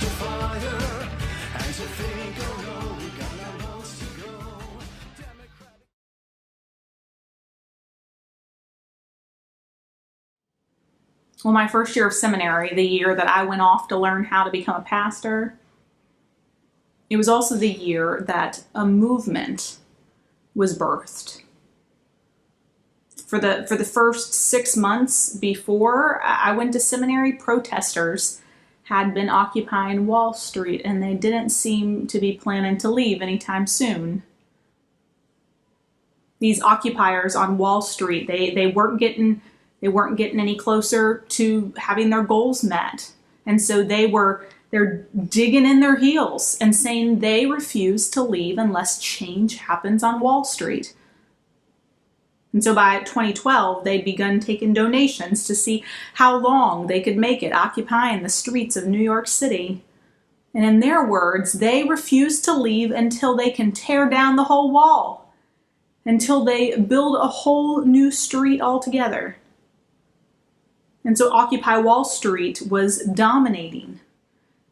to fire. And to think, oh no, we got our roads to go. Democratic. Well, my first year of seminary, the year that I went off to learn how to become a pastor, it was also the year that a movement was birthed. For the first 6 months before I went to seminary, protesters had been occupying Wall Street, and they didn't seem to be planning to leave anytime soon. These occupiers on Wall Street, they weren't getting any closer to having their goals met. And so they're digging in their heels and saying they refuse to leave unless change happens on Wall Street. And so by 2012, they'd begun taking donations to see how long they could make it occupying the streets of New York City. And in their words, they refuse to leave until they can tear down the whole wall, until they build a whole new street altogether. And so Occupy Wall Street was dominating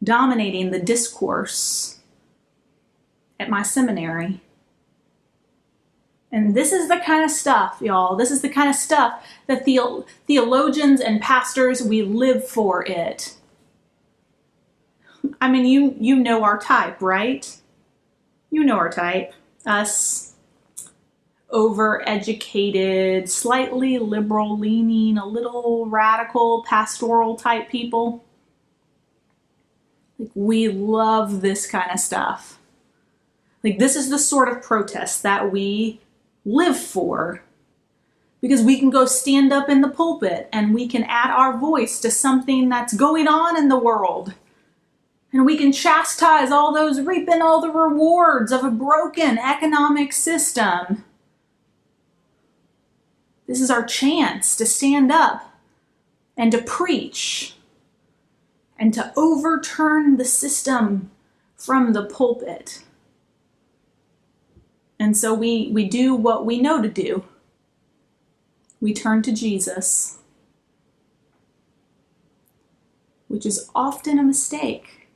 the discourse at my seminary. And this is the kind of stuff, y'all. This is the kind of stuff that theologians and pastors, we live for it. I mean, you know our type, right? You know our type. Us overeducated, slightly liberal leaning, a little radical, pastoral type people. Like, we love this kind of stuff. Like, this is the sort of protest that we live for, because we can go stand up in the pulpit and we can add our voice to something that's going on in the world. And we can chastise all those reaping all the rewards of a broken economic system. This is our chance to stand up and to preach and to overturn the system from the pulpit. And so we do what we know to do. We turn to Jesus, which is often a mistake.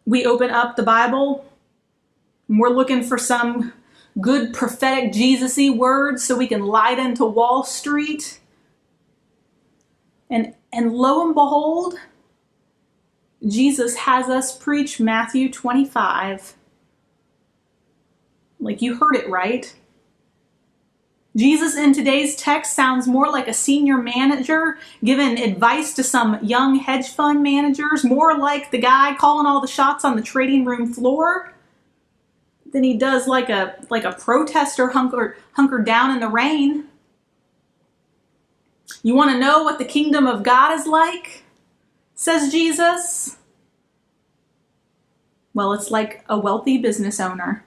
We open up the Bible, and we're looking for some good prophetic Jesus-y words so we can light into Wall Street. And lo and behold, Jesus has us preach Matthew 25. Like, you heard it right. Jesus in today's text sounds more like a senior manager giving advice to some young hedge fund managers, more like the guy calling all the shots on the trading room floor than he does like a protester hunkered down in the rain. You want to know what the kingdom of God is like? Says Jesus. Well, it's like a wealthy business owner.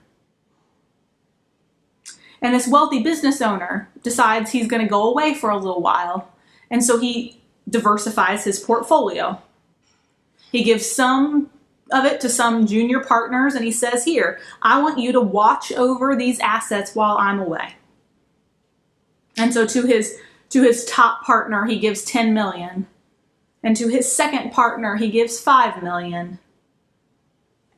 And this wealthy business owner decides he's going to go away for a little while. And so he diversifies his portfolio. He gives some of it to some junior partners, and he says, here, I want you to watch over these assets while I'm away. And so to his top partner, he gives 10 million. And to his second partner, he gives 5 million.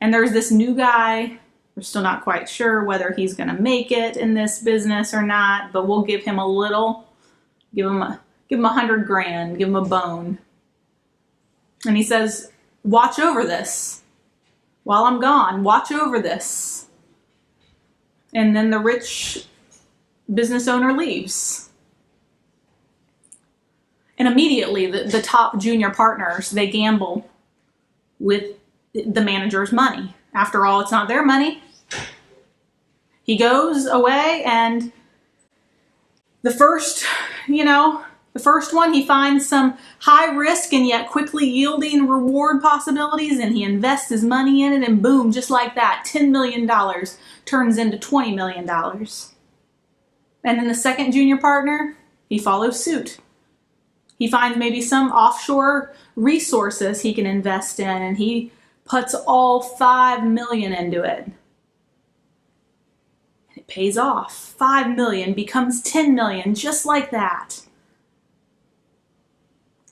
And there's this new guy. We're still not quite sure whether he's going to make it in this business or not, but we'll give him a little, give him $100,000, give him a bone. And he says, watch over this while I'm gone. Watch over this. And then the rich business owner leaves. And immediately the top junior partners, they gamble with the manager's money. After all, it's not their money. He goes away, and the first one, he finds some high risk and yet quickly yielding reward possibilities, and he invests his money in it, and boom, just like that, $10 million turns into $20 million. And then the second junior partner, he follows suit. He finds maybe some offshore resources he can invest in, and he puts all 5 million into it. It pays off. 5 million becomes 10 million, just like that.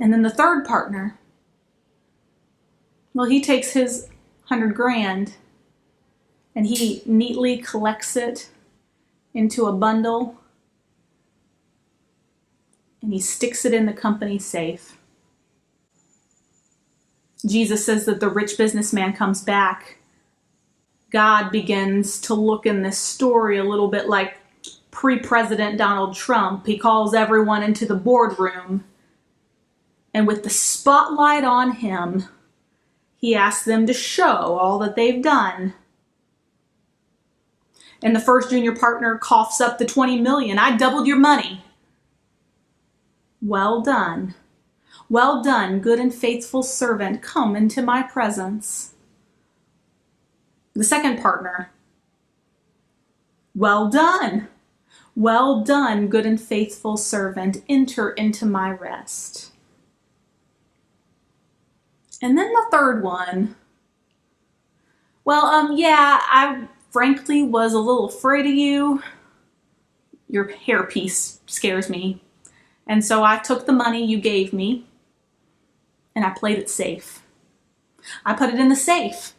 And then the third partner, Well, he takes his 100 grand and he neatly collects it into a bundle and he sticks it in the company safe. Jesus says that the rich businessman comes back. God begins to look in this story a little bit like pre-President Donald Trump. He calls everyone into the boardroom, and with the spotlight on him, he asks them to show all that they've done. And the first junior partner coughs up the 20 million. I doubled your money. Well done. Well done, good and faithful servant. Come into my presence. The second partner. Well done. Well done, good and faithful servant. Enter into my rest. And then the third one. Well, yeah, I frankly was a little afraid of you. Your hairpiece scares me. And so I took the money you gave me and I played it safe. I put it in the safe.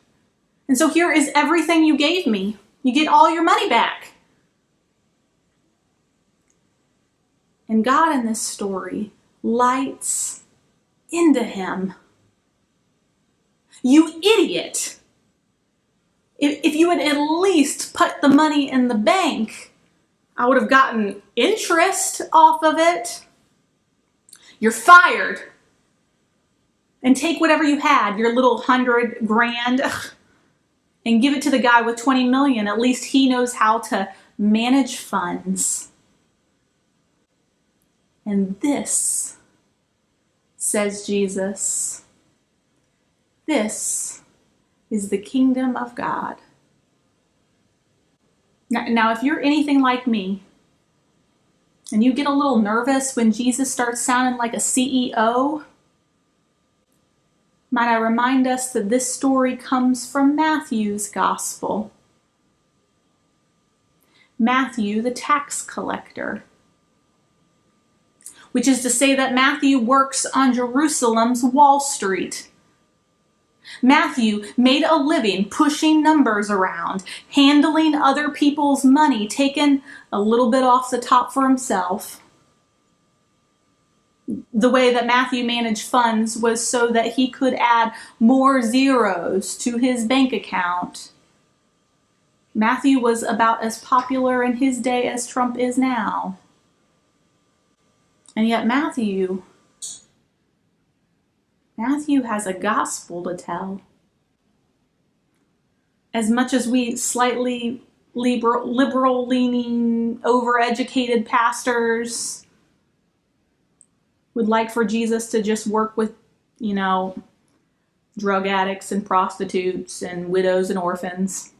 And so here is everything you gave me. You get all your money back. And God in this story lights into him. You idiot. If you had at least put the money in the bank, I would have gotten interest off of it. You're fired. And take whatever you had, your little 100 grand, and give it to the guy with 20 million. At least he knows how to manage funds. And this, says Jesus, this is the kingdom of God. Now, if you're anything like me, and you get a little nervous when Jesus starts sounding like a CEO, might I remind us that this story comes from Matthew's gospel. Matthew, the tax collector. Which is to say that Matthew works on Jerusalem's Wall Street. Matthew made a living pushing numbers around, handling other people's money, taking a little bit off the top for himself. The way that Matthew managed funds was so that he could add more zeros to his bank account. Matthew was about as popular in his day as Trump is now. And yet Matthew has a gospel to tell. As much as we slightly liberal-leaning, overeducated pastors would like for Jesus to just work with, drug addicts and prostitutes and widows and orphans,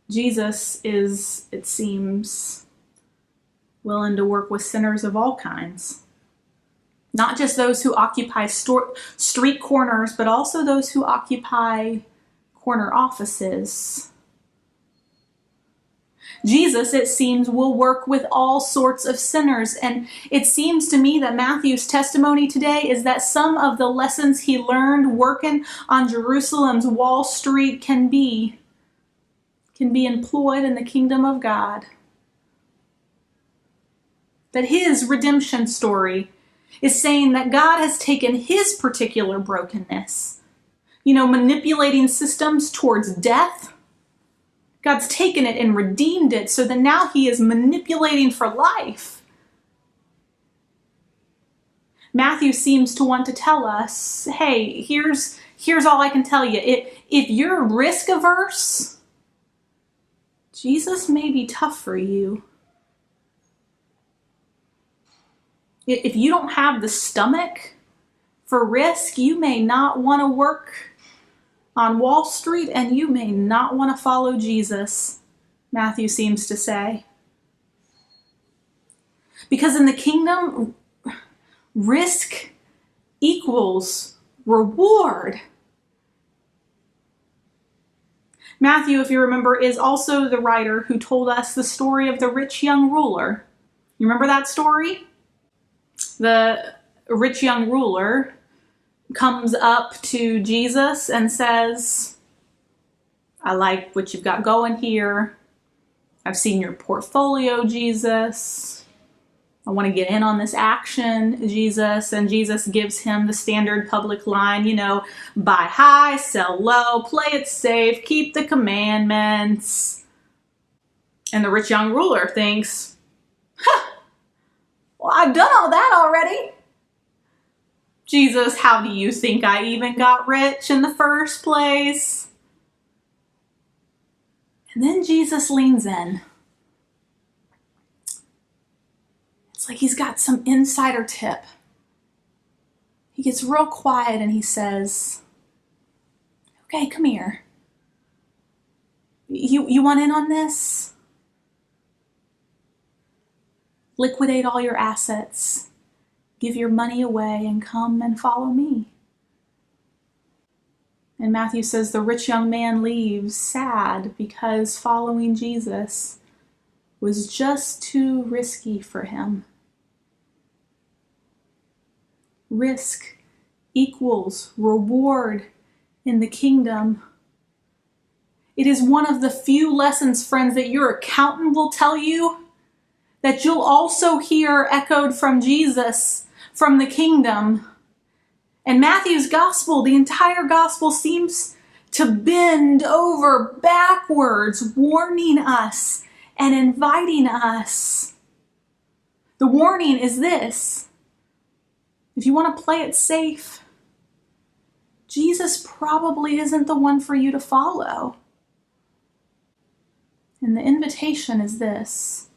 Jesus is, it seems, willing to work with sinners of all kinds. Not just those who occupy street corners, but also those who occupy corner offices. Jesus, it seems, will work with all sorts of sinners. And it seems to me that Matthew's testimony today is that some of the lessons he learned working on Jerusalem's Wall Street can be employed in the kingdom of God. That his redemption story is saying that God has taken his particular brokenness, manipulating systems towards death. God's taken it and redeemed it so that now he is manipulating for life. Matthew seems to want to tell us, hey, here's all I can tell you. If you're risk averse, Jesus may be tough for you. If you don't have the stomach for risk, you may not want to work on Wall Street, and you may not want to follow Jesus, Matthew seems to say. Because in the kingdom, risk equals reward. Matthew, if you remember, is also the writer who told us the story of the rich young ruler. You remember that story? The rich young ruler comes up to Jesus and says, I like what you've got going here. I've seen your portfolio, Jesus. I want to get in on this action, Jesus. And Jesus gives him the standard public line, buy high, sell low, play it safe, keep the commandments. And the rich young ruler thinks, well, I've done all that already. Jesus, how do you think I even got rich in the first place? And then Jesus leans in. It's like he's got some insider tip. He gets real quiet and he says, okay, come here. You want in on this? Liquidate all your assets. Give your money away and come and follow me. And Matthew says the rich young man leaves sad because following Jesus was just too risky for him. Risk equals reward in the kingdom. It is one of the few lessons, friends, that your accountant will tell you that you'll also hear echoed from Jesus, from the kingdom. And Matthew's gospel, the entire gospel, seems to bend over backwards, warning us and inviting us. The warning is this: if you want to play it safe, Jesus probably isn't the one for you to follow. And the invitation is this: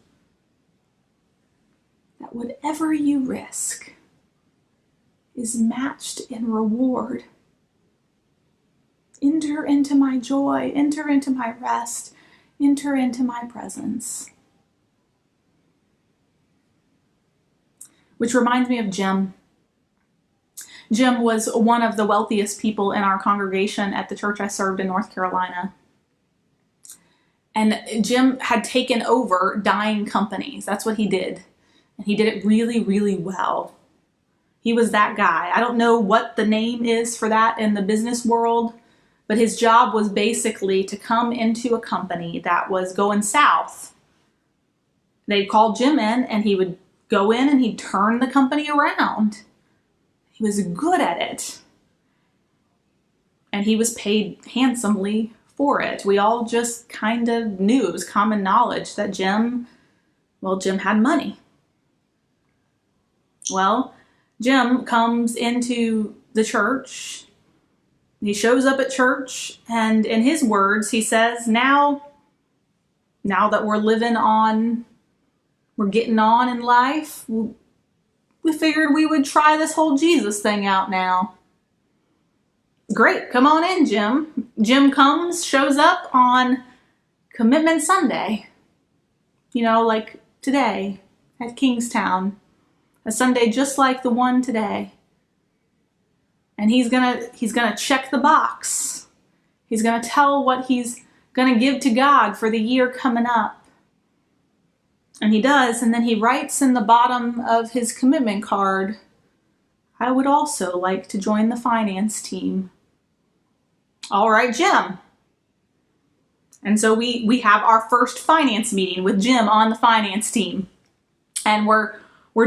that whatever you risk is matched in reward. Enter into my joy, enter into my rest, enter into my presence. Which reminds me of Jim. Jim was one of the wealthiest people in our congregation at the church I served in North Carolina. And Jim had taken over dying companies. That's what he did. And he did it really, really well. He was that guy. I don't know what the name is for that in the business world, but his job was basically to come into a company that was going south. They'd call Jim in and he would go in and he'd turn the company around. He was good at it. And he was paid handsomely for it. We all just kind of knew, it was common knowledge that Jim had money. Well, Jim comes into the church. He shows up at church, and in his words, he says, now that we're getting on in life, we figured we would try this whole Jesus thing out now. Great, come on in, Jim. Jim shows up on Commitment Sunday. Like today at Kingstown. A Sunday just like the one today. And he's gonna check the box. He's gonna tell what he's gonna give to God for the year coming up. And he does, and then he writes in the bottom of his commitment card, I would also like to join the finance team. All right, Jim. And so we have our first finance meeting with Jim on the finance team. And we're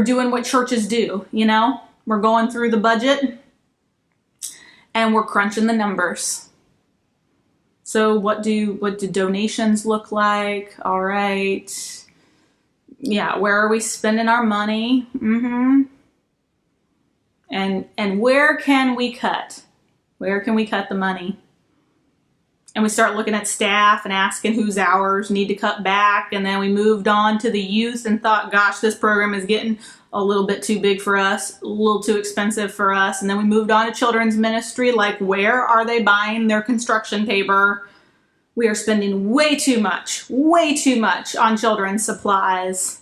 doing what churches do, We're going through the budget and we're crunching the numbers. So what do donations look like? All right. Yeah, where are we spending our money? And where can we cut? Where can we cut the money? And we start looking at staff and asking whose hours need to cut back. And then we moved on to the youth and thought, gosh, this program is getting a little bit too big for us, a little too expensive for us. And then we moved on to children's ministry, like where are they buying their construction paper? We are spending way too much on children's supplies.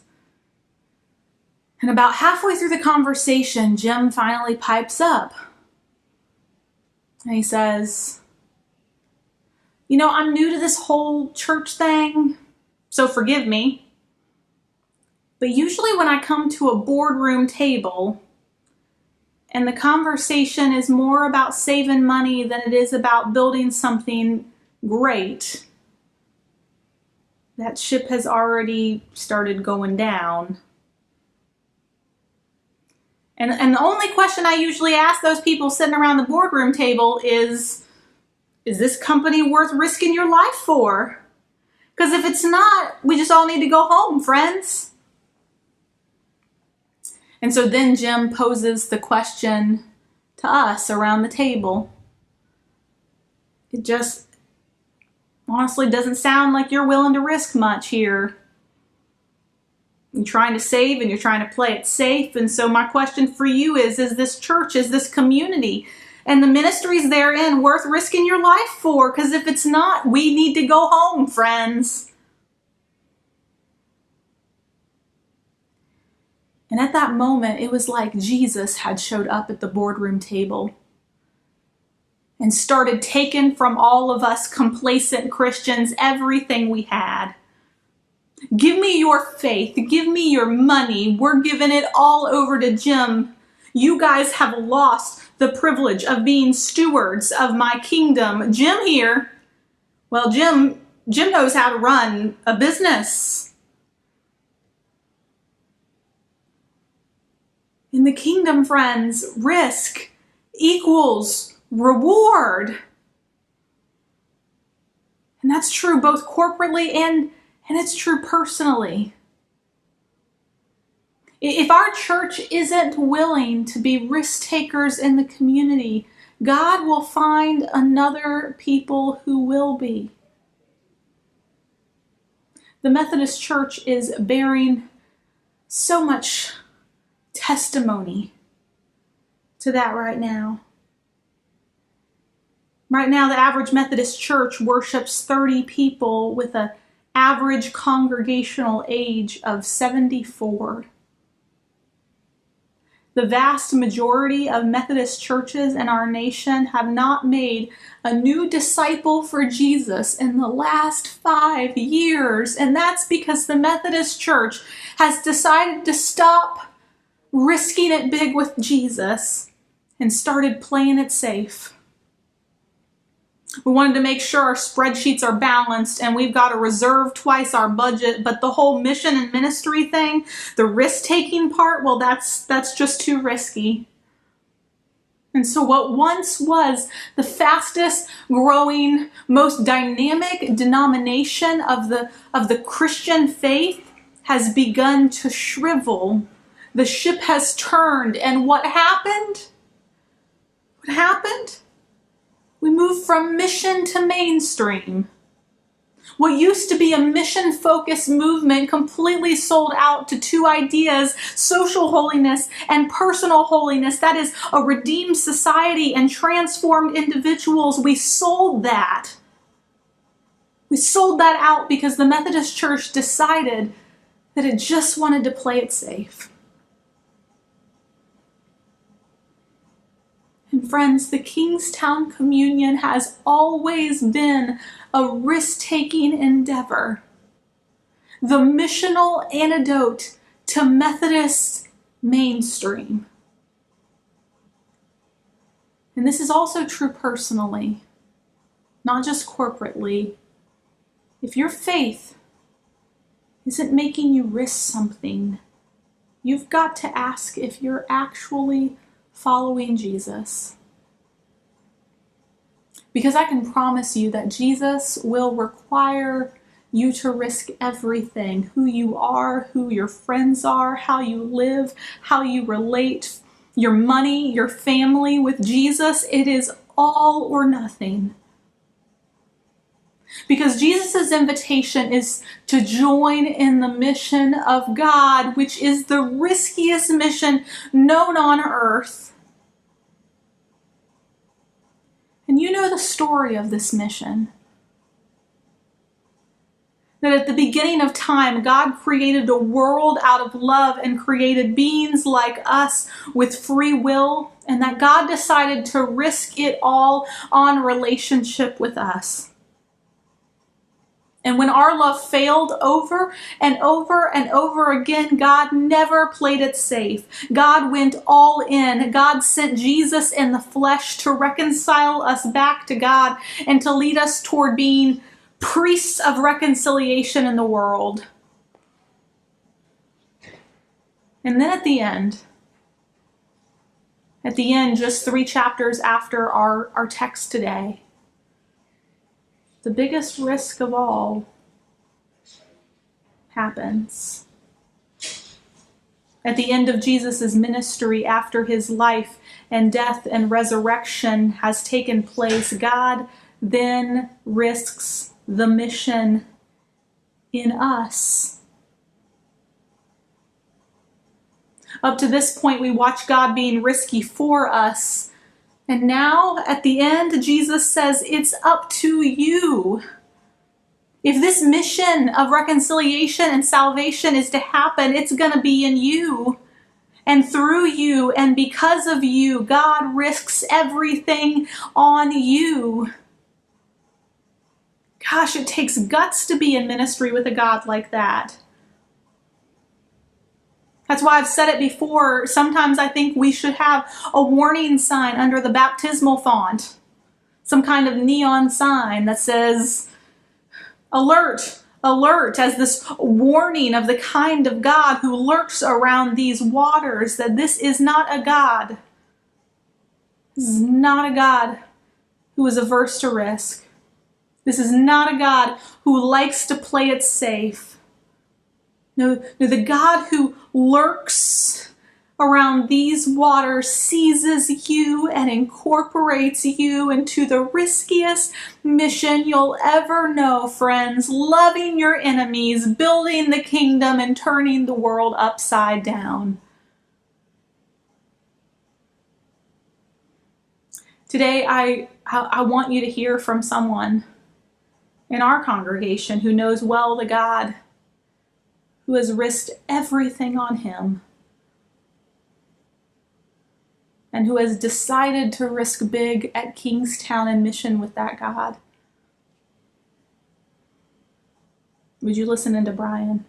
And about halfway through the conversation, Jim finally pipes up. And he says, I'm new to this whole church thing, so forgive me. But usually when I come to a boardroom table and the conversation is more about saving money than it is about building something great, that ship has already started going down. And the only question I usually ask those people sitting around the boardroom table is this company worth risking your life for? Because if it's not, we just all need to go home, friends. And so then Jim poses the question to us around the table. It just honestly doesn't sound like you're willing to risk much here. You're trying to save and you're trying to play it safe. And so my question for you is this church, is this community, and the ministries therein worth risking your life for? Because if it's not, we need to go home, friends. And at that moment, it was like Jesus had showed up at the boardroom table and started taking from all of us complacent Christians everything we had. Give me your faith. Give me your money. We're giving it all over to Jim. You guys have lost the privilege of being stewards of my kingdom. Jim here, well, Jim knows how to run a business. In the kingdom, friends, risk equals reward. And that's true both corporately and it's true personally. If our church isn't willing to be risk takers in the community, God will find another people who will be. The Methodist Church is bearing so much testimony to that right now. Right now, the average Methodist church worships 30 people with an average congregational age of 74. The vast majority of Methodist churches in our nation have not made a new disciple for Jesus in the last 5 years. And that's because the Methodist Church has decided to stop risking it big with Jesus and started playing it safe. We wanted to make sure our spreadsheets are balanced and we've got to reserve twice our budget, but the whole mission and ministry thing, the risk-taking part, well, that's just too risky. And so what once was the fastest growing, most dynamic denomination of the Christian faith has begun to shrivel. The ship has turned, and what happened? What happened? We moved from mission to mainstream. What used to be a mission-focused movement completely sold out to two ideas: social holiness and personal holiness. That is a redeemed society and transformed individuals. We sold that. We sold that out because the Methodist Church decided that it just wanted to play it safe. And friends, the Kingstown Communion has always been a risk-taking endeavor, the missional antidote to Methodist mainstream. And this is also true personally, not just corporately. If your faith isn't making you risk something, you've got to ask if you're actually following Jesus. Because I can promise you that Jesus will require you to risk everything: who you are, who your friends are, how you live, how you relate, your money, your family. With Jesus, it is all or nothing. Because Jesus' invitation is to join in the mission of God, which is the riskiest mission known on earth. And you know the story of this mission. That at the beginning of time, God created a world out of love and created beings like us with free will, and that God decided to risk it all on relationship with us. And when our love failed over and over and over again, God never played it safe. God went all in. God sent Jesus in the flesh to reconcile us back to God and to lead us toward being priests of reconciliation in the world. And then at the end, just 3 chapters after our text today, the biggest risk of all happens. At the end of Jesus' ministry, after his life and death and resurrection has taken place, God then risks the mission in us. Up to this point, we watch God being risky for us. And now, at the end, Jesus says, it's up to you. If this mission of reconciliation and salvation is to happen, it's going to be in you and through you and because of you. God risks everything on you. Gosh, it takes guts to be in ministry with a God like that. That's why I've said it before. Sometimes I think we should have a warning sign under the baptismal font. Some kind of neon sign that says, alert, alert, as this warning of the kind of God who lurks around these waters, that this is not a God. This is not a God who is averse to risk. This is not a God who likes to play it safe. No, the God who lurks around these waters seizes you and incorporates you into the riskiest mission you'll ever know, friends. Loving your enemies, building the kingdom, and turning the world upside down. Today, I want you to hear from someone in our congregation who knows well the God who has risked everything on him and who has decided to risk big at Kingstown and mission with that God. Would you listen into Brian?